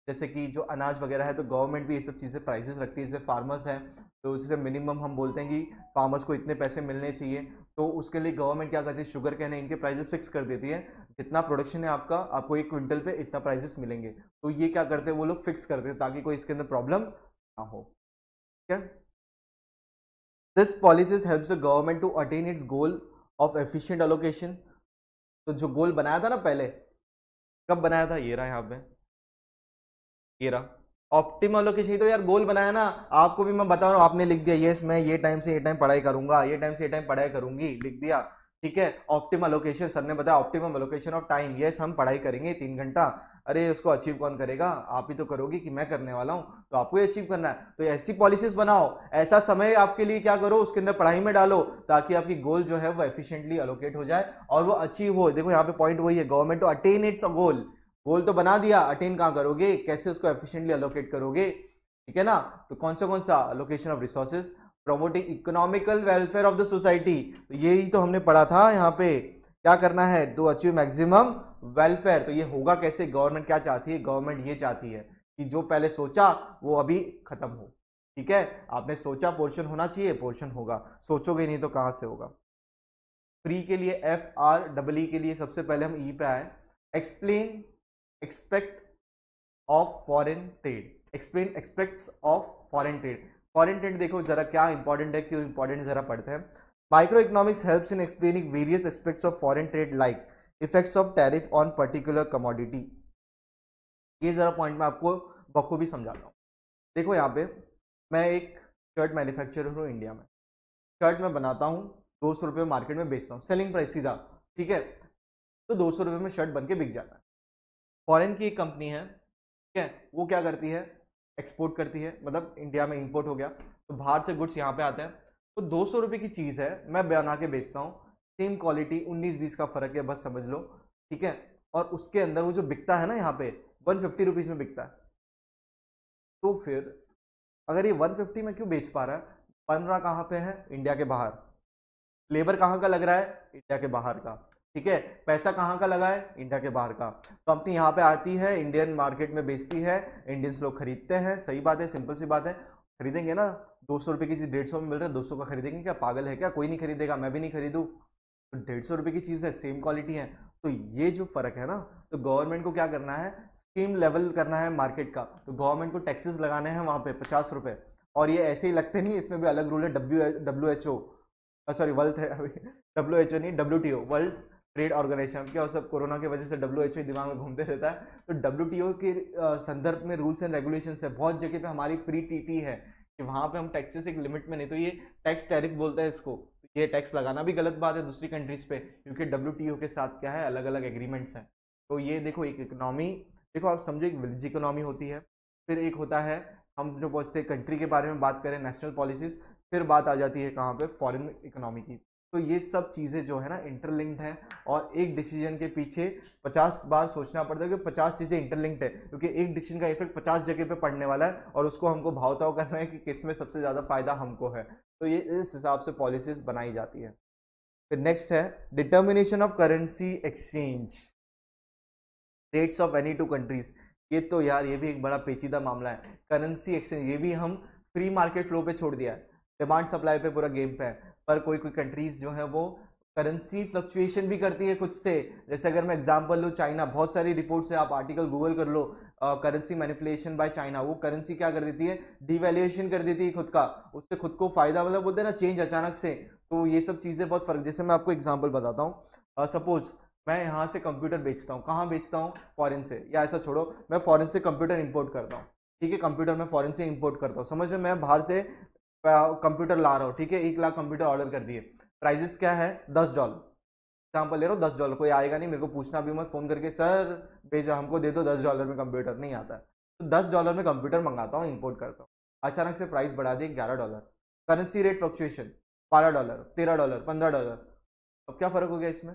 जैसे कि जो अनाज वगैरह है तो गवर्नमेंट भी ये सब चीज़ें प्राइसेस रखती है, जैसे फार्मर्स है तो उससे मिनिमम हम बोलते हैं कि फार्मर्स को इतने पैसे मिलने चाहिए, तो उसके लिए गवर्नमेंट क्या करती है, शुगर केन है इनके प्राइसेस फिक्स कर देती है, जितना प्रोडक्शन है आपका, आपको 1 क्विंटल पे इतना प्राइसेस मिलेंगे, तो ये क्या करते हैं वो लोग फिक्स करते हैं ताकि कोई इसके अंदर प्रॉब्लम ना हो। ठीक है, this policies helps the government to attain its goal of efficient allocation. तो जो गोल बनाया था ना पहले, कब बनाया था, ये रहा यहाँ पे, ये रहा ऑप्टिमम एलोकेशन। ही तो यार गोल बनाया ना, आपको भी मैं बता रहा हूँ, आपने लिख दिया यस मैं ये टाइम से ये टाइम पढ़ाई करूंगा, ये टाइम से ये टाइम पढ़ाई करूंगी, लिख दिया। ठीक है, ऑप्टिमम एलोकेशन, सर ने बताया optimum allocation of time, yes हम पढ़ाई करेंगे 3 घंटा। अरे उसको अचीव कौन करेगा, आप ही तो करोगे कि मैं करने वाला हूँ, तो आपको अचीव करना है। तो ऐसी पॉलिसीज बनाओ, ऐसा समय आपके लिए क्या करो, उसके अंदर पढ़ाई में डालो, ताकि आपकी गोल जो है वो एफिशिएंटली एलोकेट हो जाए और वो अचीव हो। देखो यहाँ पे पॉइंट वही है, government to attain its a goal, goal तो बना दिया, अटेन कहाँ करोगे, कैसे उसको एफिशिएंटली एलोकेट करोगे। ठीक है ना, तो कौन सा allocation of resources, promoting economical welfare of the society, तो यही तो हमने पढ़ा था यहाँ पे, क्या करना है, टू अचीव मैक्सिमम वेलफेयर। तो ये होगा कैसे, गवर्नमेंट क्या चाहती है, गवर्नमेंट ये चाहती है कि जो पहले सोचा वो अभी खत्म हो। ठीक है, आपने सोचा पोर्शन होना चाहिए, पोर्शन होगा, सोचोगे नहीं तो कहां से होगा। फ्री के लिए एफ आर डबल ई के लिए सबसे पहले हम ई पे आए, explain expect of foreign trade, explain aspects of foreign trade. Foreign trade देखो जरा क्या इंपॉर्टेंट है, क्यों इंपॉर्टेंट जरा पढ़ते हैं। Micro economics helps in explaining various aspects of foreign trade like effects of tariff on particular commodity. ये जरा पॉइंट मैं आपको बखूबी समझाता हूँ। देखो यहाँ पे मैं एक शर्ट मैन्युफैक्चरर हूँ इंडिया में, शर्ट मैं बनाता हूँ, 200 रुपये मार्केट में बेचता हूँ, सेलिंग प्राइस सीधा, ठीक है, तो 200 रुपये में शर्ट बन के बिक जाता है। फॉरेन की एक कंपनी है, ठीक है, वो क्या करती है, एक्सपोर्ट करती है, मतलब इंडिया में इंपोर्ट हो गया तो बाहर से गुड्स यहाँ पे आते हैं, तो 200 रुपये की चीज़ है, मैं बना के बेचता हूँ, सेम क्वालिटी, 19-20 का फर्क है, बस समझ लो, ठीक है, और उसके अंदर वो जो बिकता है ना यहाँ पे 150 रुपीज़ में बिकता है। तो फिर अगर ये 150 में क्यों बेच पा रहा है, बन रहा कहाँ पे है, इंडिया के बाहर, लेबर कहाँ का लग रहा है, इंडिया के बाहर का, ठीक है, पैसा कहाँ का लगा है, इंडिया के बाहर का, कंपनी यहाँ पे आती है, इंडियन मार्केट में बेचती है, इंडियंस लोग खरीदते हैं, सही बात है, सिंपल सी बात है, खरीदेंगे ना, 200 रुपये की चीज़ 150 में मिल रहा है, 200 का खरीदेंगे क्या, पागल है क्या, कोई नहीं खरीदेगा, मैं भी नहीं खरीदूँ, तो 150 रुपये की चीज़ है, सेम क्वालिटी है, तो ये जो फर्क है ना, तो गवर्नमेंट को क्या करना है, सेम लेवल करना है मार्केट का, तो गवर्नमेंट को टैक्सेस लगाने हैं वहाँ पे 50 रुपये, और ये ऐसे ही लगते नहीं, इसमें भी अलग रूल है, WHO, सॉरी वर्ल्ड है अभी, WHO नहीं, WTO, वर्ल्ड ट्रेड ऑर्गेनाइजेशन, क्या सब कोरोना की वजह से WHO दिमाग में घूमते रहता है, तो WTO के संदर्भ में रूल्स एंड रेगुलेशंस है, बहुत जगह पे हमारी फ्री TT है कि वहाँ पे हम टैक्सेस एक लिमिट में नहीं, तो ये टैक्स टैरिफ बोलते हैं इसको, ये टैक्स लगाना भी गलत बात है दूसरी कंट्रीज पे, क्योंकि WTO के साथ क्या है, अलग अलग एग्रीमेंट्स हैं। तो ये देखो एक इकोनॉमी, देखो आप समझो, एक विलेज इकोनॉमी होती है, फिर एक होता है, हम जो बोलते हैं कंट्री के बारे में बात करें, नेशनल पॉलिसीज, फिर बात आ जाती है कहाँ पे, फॉरेन इकोनॉमी की। तो ये सब चीज़ें जो है ना इंटरलिंक्ड है, और एक डिसीजन के पीछे 50 बार सोचना पड़ता है कि 50 चीज़ें इंटरलिंक्ड है, क्योंकि एक डिसीजन का इफेक्ट 50 जगह पे पड़ने वाला है, और उसको हमको भावताव करना है कि किस में सबसे ज़्यादा फायदा हमको है, तो ये इस हिसाब से पॉलिसीज बनाई जाती है। फिर नेक्स्ट है determination of currency exchange rates of any two countries. ये तो यार ये भी एक बड़ा पेचीदा मामला है, करेंसी एक्सचेंज, ये भी हम फ्री मार्केट फ्लो पे छोड़ दिया है, डिमांड सप्लाई पे पूरा गेम पे है, पर कोई कोई कंट्रीज जो है वो करेंसी फ्लक्चुएशन भी करती है खुद से। जैसे अगर मैं एग्जांपल लूँ, चाइना, बहुत सारी रिपोर्ट्स है, आप आर्टिकल गूगल कर लो, करेंसी मैनिपुलेशन बाय चाइना, वो करेंसी क्या कर देती है, डिवैल्यूएशन कर देती है खुद का, उससे खुद को फायदा, मतलब बोलते हैं ना चेंज अचानक से, तो ये सब चीज़ें बहुत फर्क। जैसे मैं आपको एग्जाम्पल बताता हूँ, सपोज मैं यहाँ से कंप्यूटर बेचता हूँ, कहाँ बेचता हूँ, फॉरेन से, या ऐसा छोड़ो, मैं फॉरेन से कंप्यूटर इंपोर्ट करता हूँ, ठीक है, कंप्यूटर मैं फॉरेन से इंपोर्ट करता हूँ, समझ में, मैं बाहर से कंप्यूटर ला रहा हूँ, ठीक है, 1 लाख कंप्यूटर ऑर्डर कर दिए, प्राइजेस क्या है, $10, एग्जाम्पल ले रहा हूँ, $10, कोई आएगा नहीं, मेरे को पूछना भी मत फोन करके, सर भेजा हमको दे दो $10 में कंप्यूटर, नहीं आता है, तो $10 में कंप्यूटर मंगाता हूँ, इंपोर्ट करता हूँ, अचानक से प्राइस बढ़ा दिए $11, करेंसी रेट फ्लक्चुएशन, $12, $13, $15, अब क्या फर्क हो गया इसमें,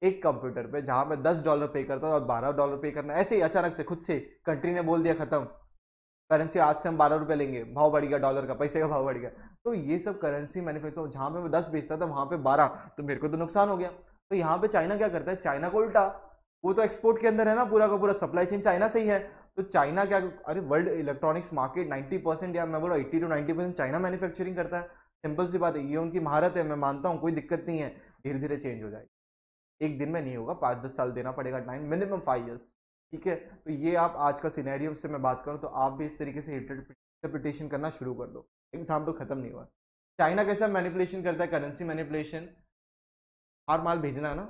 एक कंप्यूटर पे जहां मैं $10 पे करता था और $12 पे करना, ऐसे ही अचानक से खुद से कंट्री ने बोल दिया खत्म, करेंसी आज से हम $12 लेंगे, भाव बढ़ गया, डॉलर का, पैसे का भाव बढ़ गया, तो ये सब करेंसी मैन्युफैक्चर, जहां पे मैं 10 बेचता था वहां पे 12, तो मेरे को तो नुकसान हो गया। तो यहाँ पे चाइना क्या करता है, चाइना को उल्टा, वो तो एक्सपोर्ट के अंदर है ना, पूरा का पूरा सप्लाई चेन चाइना से ही है, तो चाइना क्या, अरे वर्ल्ड इलेक्ट्रॉनिक्स मार्केट 90%, या मैं बोला 80 to 90% चाइना मैन्युफैक्चरिंग करता है, सिंपल सी बात है, ये उनकी महारत है, मैं मानता हूँ, कोई दिक्कत नहीं है, धीरे धीरे चेंज हो जाएगी, एक दिन में नहीं होगा, 5-10 साल देना पड़ेगा टाइम, मिनिमम 5 years, ठीक है। तो ये आप आज का सिनेरियो से मैं बात करूँ तो आप भी इस तरीके से इंटरप्रिटेशन करना शुरू कर दो, एग्जाम्पल खत्म नहीं हुआ। चाइना कैसा मैनिपुलेशन करता है, करेंसी मैनिपुलेशन, बाहर माल भेजना है ना,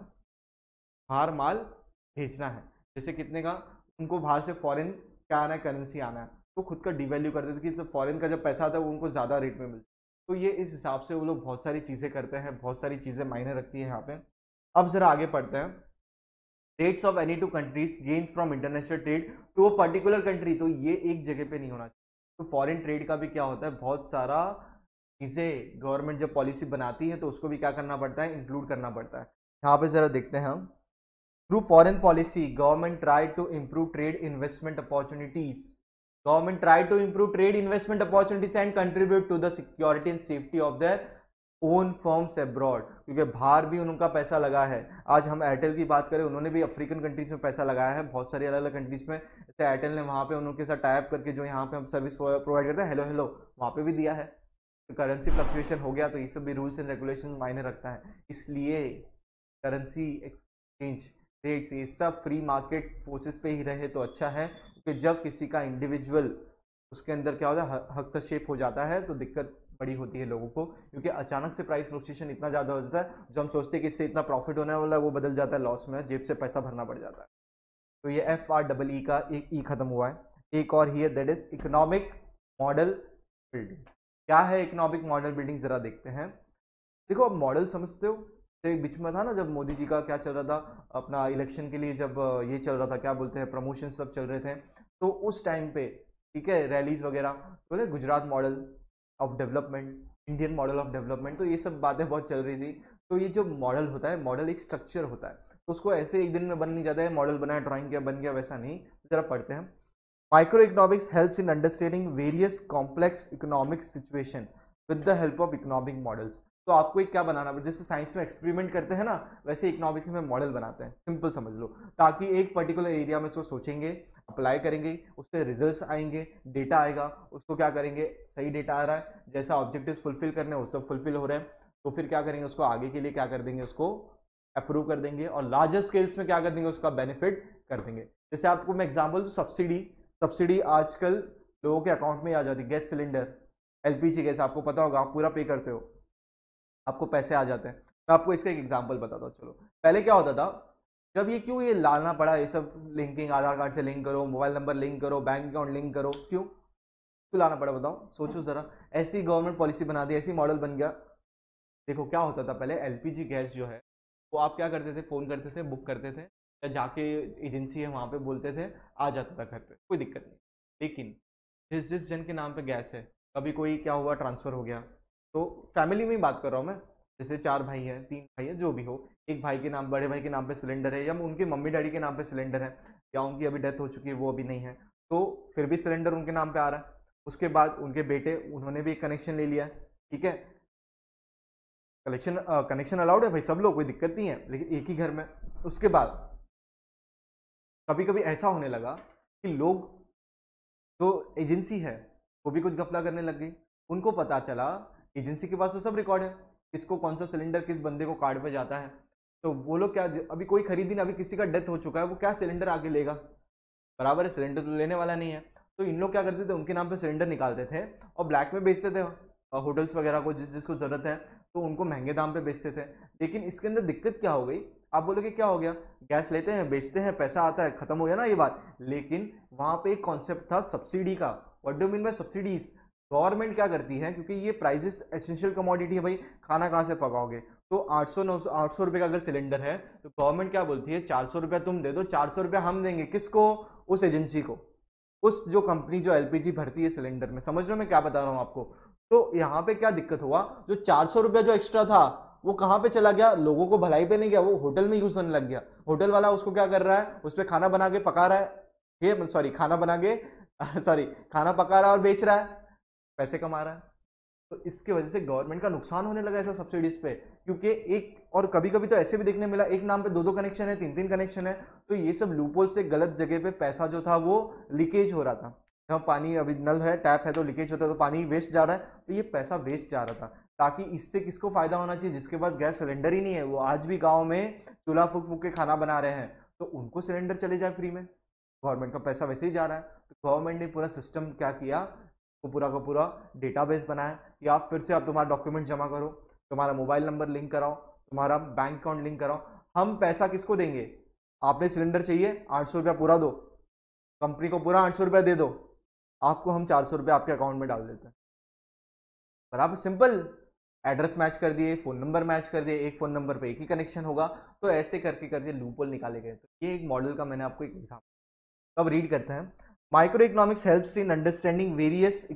बाहर माल भेजना है, जैसे कितने का, उनको बाहर से फॉरेन क्या आना है, करेंसी आना है, तो खुद का डिवैल्यू कर देते कि तो फॉरेन का जब पैसा आता है वो उनको ज़्यादा रेट में मिलता है, तो ये इस हिसाब से वो लोग बहुत सारी चीज़ें करते हैं, बहुत सारी चीज़ें मायने रखती है यहाँ पे। अब जरा आगे पढ़ते हैं, rates of any two countries gain from international trade to a particular country, तो ये एक जगह पे नहीं होना चाहिए, तो फॉरेन ट्रेड का भी क्या होता है, बहुत सारा चीज़ें गवर्नमेंट जब पॉलिसी बनाती है तो उसको भी क्या करना पड़ता है, इंक्लूड करना पड़ता है। यहाँ पे जरा देखते हैं हम, through foreign policy government try to improve trade investment opportunities, government try to improve trade investment opportunities and contribute to the security and safety of their own firms abroad, क्योंकि बाहर भी उनका पैसा लगा है। आज हम एयरटेल की बात करें, उन्होंने भी अफ्रीकन कंट्रीज में पैसा लगाया है, बहुत सारी अलग अलग कंट्रीज में, जैसे एयरटेल ने वहाँ पे उनके साथ टाइप करके जो यहाँ पे हम सर्विस प्रोवाइड करते हैं, हेलो हेलो, वहाँ पे भी दिया है, तो करेंसी फ्लक्चुएशन हो गया, तो ये सब भी रूल्स एंड रेगुलेशन मायने रखता है, इसलिए करेंसी एक्सचेंज रेट्स, ये सब फ्री मार्केट फोर्सेस पे ही रहे तो अच्छा है, क्योंकि जब किसी का इंडिविजुअल उसके अंदर क्या होता है हस्तक्षेप हो जाता है तो दिक्कत बड़ी होती है लोगों को, क्योंकि अचानक से प्राइस फ्लक्चुएशन इतना ज़्यादा हो जाता है, जो हम सोचते हैं कि इससे इतना प्रॉफिट होने वाला है वो बदल जाता है लॉस में, जेब से पैसा भरना पड़ जाता है। तो ये FREE का एक ई खत्म हुआ है। एक और ही है, that is economic model building. क्या है इकोनॉमिक मॉडल बिल्डिंग, जरा देखते हैं। देखो, अब मॉडल समझते हो, बीच में था ना जब मोदी जी का क्या चल रहा था अपना इलेक्शन के लिए, जब ये चल रहा था क्या बोलते हैं प्रमोशन सब चल रहे थे, तो उस टाइम पे ठीक है रैलीज वगैरह बोले Gujarat model of development, Indian model of development, तो ये सब बातें बहुत चल रही थी। तो ये जो मॉडल होता है, मॉडल एक स्ट्रक्चर होता है, तो उसको ऐसे एक दिन में बन नहीं जाता है, मॉडल बनाया ड्राइंग किया बन गया, वैसा नहीं। जरा पढ़ते हैं। Micro economics helps in understanding various complex economic situation with the help of economic models. तो आपको एक क्या बनाना पड़ेगा, जैसे साइंस में एक्सपेरिमेंट करते हैं ना, वैसे इकोनॉमिक्स में मॉडल बनाते हैं, सिंपल समझ लो, ताकि एक पर्टिकुलर एरिया में उसको सोचेंगे, अप्लाई करेंगे, उससे रिजल्ट्स आएंगे, डेटा आएगा, उसको क्या करेंगे, सही डेटा आ रहा है, जैसा ऑब्जेक्टिव्स फुलफिल करने वो सब फुलफिल हो रहे हैं, तो फिर क्या करेंगे, उसको आगे के लिए क्या कर देंगे, उसको अप्रूव कर देंगे, और लार्जर स्केल्स में क्या कर देंगे, उसका बेनिफिट कर देंगे। जैसे आपको मैं एग्जाम्पल दूं, सब्सिडी, सब्सिडी आजकल लोगों के अकाउंट में आ जाती है, गैस सिलेंडर, LPG गैस, आपको पता होगा, आप पूरा पे करते हो, आपको पैसे आ जाते हैं। मैं आपको इसका एक एग्जांपल बताता हूँ। चलो, पहले क्या होता था, जब ये क्यों ये लाना पड़ा, ये सब लिंकिंग, आधार कार्ड से लिंक करो, मोबाइल नंबर लिंक करो, बैंक अकाउंट लिंक करो, क्यों लाना पड़ा बताओ, सोचो जरा। ऐसी गवर्नमेंट पॉलिसी बना दी, ऐसी मॉडल बन गया। देखो क्या होता था पहले, LPG गैस जो है वो आप क्या करते थे, फोन करते थे, बुक करते थे, या जाके एजेंसी है वहां पे बोलते थे, आ जाता था घर पे, कोई दिक्कत नहीं। लेकिन जिस जिस जन के नाम पे गैस है, कभी कोई क्या हुआ ट्रांसफर हो गया, तो फैमिली में ही बात कर रहा हूँ मैं, जैसे 4 भाई हैं, 3 भाई है, जो भी हो, एक भाई के नाम, बड़े भाई के नाम पे सिलेंडर है, या उनके मम्मी डैडी के नाम पे सिलेंडर है, या उनकी अभी डेथ हो चुकी है वो अभी नहीं है, तो फिर भी सिलेंडर उनके नाम पे आ रहा है। उसके बाद उनके बेटे, उन्होंने भी एक कनेक्शन ले लिया, ठीक है, कनेक्शन अलाउड है भाई, सब लोग, कोई दिक्कत नहीं है, लेकिन एक ही घर में। उसके बाद कभी कभी ऐसा होने लगा कि लोग, जो एजेंसी है वो भी कुछ गफला करने लग गई, उनको पता चला, एजेंसी के पास तो सब रिकॉर्ड है, किसको कौन सा सिलेंडर किस बंदे को कार्ड पे जाता है, तो वो लोग क्या, अभी कोई खरीदी ना, अभी किसी का डेथ हो चुका है, वो क्या सिलेंडर आगे लेगा, बराबर है, सिलेंडर तो लेने वाला नहीं है। तो इन लोग क्या करते थे, उनके नाम पे सिलेंडर निकालते थे और ब्लैक में बेचते थे, होटल्स वगैरह को, जिसको जरूरत है, तो उनको महंगे दाम पे बेचते थे। लेकिन इसके अंदर दिक्कत क्या हो गई, आप बोलोगे क्या हो गया, गैस लेते हैं, बेचते हैं, पैसा आता है, खत्म हो गया ना ये बात। लेकिन वहां पे एक कॉन्सेप्ट था सब्सिडी का। What do mean by subsidies, government क्या करती है, क्योंकि ये प्राइसेस एसेंशियल कमोडिटी है भाई, खाना कहाँ से पकाओगे, तो 800 रुपए का अगर सिलेंडर है, तो गवर्नमेंट क्या बोलती है, 400 रुपया तुम दे दो, 400 रुपया हम देंगे, किसको, उस एजेंसी को, उस जो कंपनी जो LPG भरती है सिलेंडर में। समझ रहे हो मैं क्या बता रहा हूं आपको। तो यहाँ पे क्या दिक्कत हुआ, जो 400 रुपया जो एक्स्ट्रा था वो कहां पे चला गया, लोगों को भलाई पे नहीं गया, वो होटल में यूज होने लग गया। होटल वाला उसको क्या कर रहा है, उस पर खाना बना के पका रहा है, ये सॉरी खाना बना के सॉरी खाना पका रहा है और बेच रहा है, पैसे कमा रहा है। तो इसके वजह से गवर्नमेंट का नुकसान होने लगा ऐसा सब्सिडीज पे, क्योंकि एक, और कभी कभी तो ऐसे भी देखने मिला, एक नाम पे 2-2 कनेक्शन है, 3-3 कनेक्शन है, तो ये सब लूपहोल से गलत जगह पे पैसा जो था वो लीकेज हो रहा था। जहाँ पानी, अभी नल है, टैप है, तो लीकेज होता है, तो पानी वेस्ट जा रहा है, तो ये पैसा वेस्ट जा रहा था। ताकि इससे किसको फायदा होना चाहिए, जिसके पास गैस सिलेंडर ही नहीं है, वो आज भी गाँव में चूल्हा फूक फूक के खाना बना रहे हैं, तो उनको सिलेंडर चले जाए फ्री में, गवर्नमेंट का पैसा वैसे ही जा रहा है। तो गवर्नमेंट ने पूरा सिस्टम क्या किया, वो पूरा का पूरा डेटाबेस बनाया कि आप फिर से आप तुम्हारा डॉक्यूमेंट जमा करो, तुम्हारा मोबाइल नंबर लिंक कराओ, तुम्हारा बैंक अकाउंट लिंक कराओ, हम पैसा किसको देंगे, आपने सिलेंडर चाहिए 800 रुपया पूरा दो, कंपनी को पूरा 800 रुपया दे दो, आपको हम 400 रुपया आपके अकाउंट में डाल देते हैं, बराबर सिंपल। एड्रेस मैच कर दिए, फोन नंबर मैच कर दिए, एक फोन नंबर पे एक ही कनेक्शन होगा। तो ऐसे करके करके लूपहोल निकाले गए। तो ये एक मॉडल का मैंने आपको एक एग्जाम्पल। अब रीड करते हैं। Micro economics helps in understanding various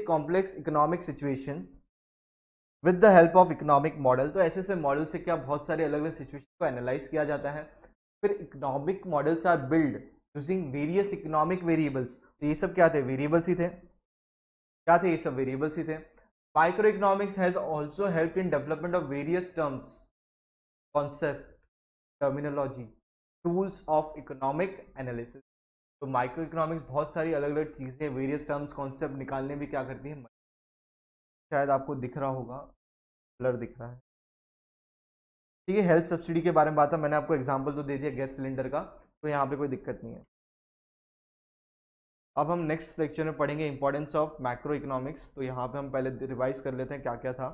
complex economic situation with the help of economic model. तो ऐसे ऐसे मॉडल से क्या बहुत सारे अलग अलग सिचुएशन को एनालाइज किया जाता है। फिर economic models are build using various economic variables. तो ये सब क्या थे, वेरिएबल्स ही थे, क्या थे, ये सब वेरिएबल्स ही थे। Micro economics has also help in development of various terms, concept, terminology, tools of economic analysis. तो माइक्रो इकोनॉमिक्स बहुत सारी अलग अलग चीजें, वेरियस टर्म्स, कॉन्सेप्ट निकालने में क्या करती है। शायद आपको दिख रहा होगा, ब्लर दिख रहा है। ठीक है, हेल्थ सब्सिडी के बारे में बात है, मैंने आपको एग्जांपल तो दे दिया गैस सिलेंडर का, तो यहाँ पे कोई दिक्कत नहीं है। अब हम नेक्स्ट लेक्चर में पढ़ेंगे इंपॉर्टेंस ऑफ मैक्रो इकोनॉमिक्स। तो यहाँ पे हम पहले रिवाइज कर लेते हैं क्या क्या था।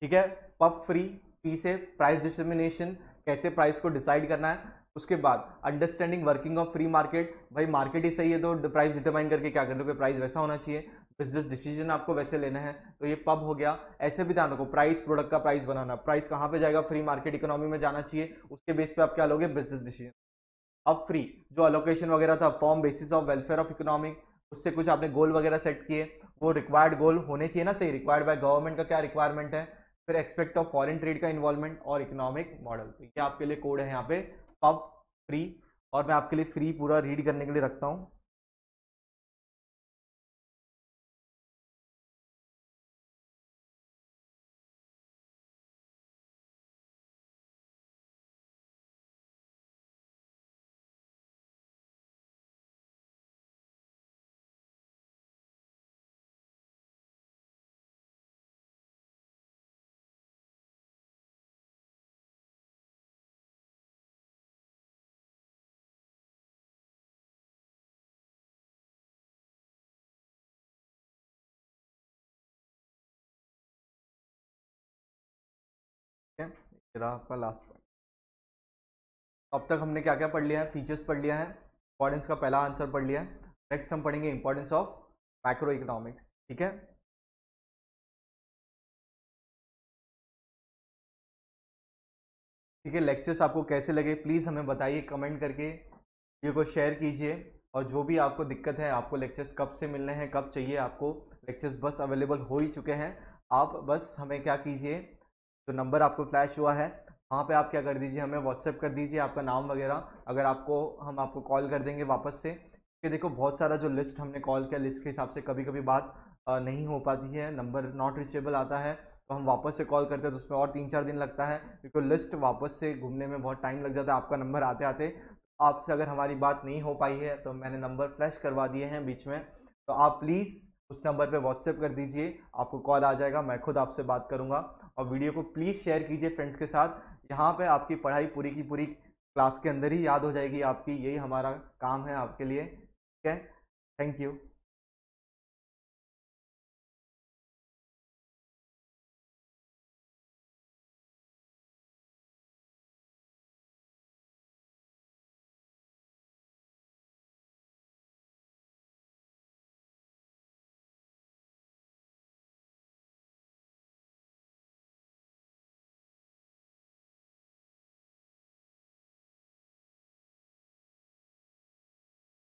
ठीक है, पब फ्री, पी से प्राइस डिटर्मिनेशन, कैसे प्राइस को डिसाइड करना है। उसके बाद understanding working of free market, भाई मार्केट ही सही है तो प्राइस डिटरमाइन करके क्या कर लो, प्राइस वैसा होना चाहिए, बिजनेस डिसीजन आपको वैसे लेना है, तो ये पब हो गया। ऐसे भी ध्यान रखो, प्राइस, प्रोडक्ट का प्राइस बनाना, प्राइस कहाँ पे जाएगा, फ्री मार्केट इकोनॉमी में जाना चाहिए, उसके बेस पे आप क्या लोगे, बिजनेस डिसीजन। अब फ्री जो अलोकेशन वगैरह था, form basis of welfare of economic, उससे कुछ आपने गोल वगैरह सेट किए, वो रिक्वायर्ड गोल होने चाहिए ना, सही, रिक्वायर्ड बाय गवर्नमेंट का क्या रिक्वायरमेंट है, फिर एक्सपेक्ट ऑफ फॉरेन ट्रेड का इन्वॉल्वमेंट और इकोनॉमिक मॉडल। तो ये आपके लिए कोड है यहाँ पे पब फ्री, और मैं आपके लिए फ्री पूरा रीड करने के लिए रखता हूँ। ठीक है, आपका लास्ट पॉइंट। अब तक हमने क्या क्या पढ़ लिया है, फीचर्स पढ़ लिया है, इंपॉर्टेंस का पहला आंसर पढ़ लिया है। नेक्स्ट हम पढ़ेंगे इंपॉर्टेंस ऑफ मैक्रो इकोनॉमिक्स। ठीक है, ठीक है, लेक्चर्स आपको कैसे लगे प्लीज़ हमें बताइए कमेंट करके, वीडियो को शेयर कीजिए, और जो भी आपको दिक्कत है, आपको लेक्चर्स कब से मिलने हैं, कब चाहिए आपको लेक्चर्स, बस अवेलेबल हो ही चुके हैं। आप बस हमें क्या कीजिए, जो नंबर आपको फ्लैश हुआ है वहाँ पे आप क्या कर दीजिए, हमें व्हाट्सएप कर दीजिए आपका नाम वगैरह, अगर आपको, हम आपको कॉल कर देंगे वापस से, क्योंकि देखो बहुत सारा जो लिस्ट हमने कॉल किया, लिस्ट के हिसाब से कभी कभी बात नहीं हो पाती है, नंबर नॉट रीचेबल आता है, तो हम वापस से कॉल करते हैं तो उसमें और 3-4 दिन लगता है, क्योंकि लिस्ट वापस से घूमने में बहुत टाइम लग जाता है आपका नंबर आते आते। आपसे अगर हमारी बात नहीं हो पाई है तो मैंने नंबर फ्लैश करवा दिए हैं बीच में, तो आप प्लीज़ उस नंबर पे व्हाट्सएप कर दीजिए, आपको कॉल आ जाएगा, मैं खुद आपसे बात करूंगा। और वीडियो को प्लीज़ शेयर कीजिए फ्रेंड्स के साथ, यहाँ पे आपकी पढ़ाई पूरी की पूरी क्लास के अंदर ही याद हो जाएगी आपकी, यही हमारा काम है आपके लिए। ठीक है, थैंक यू।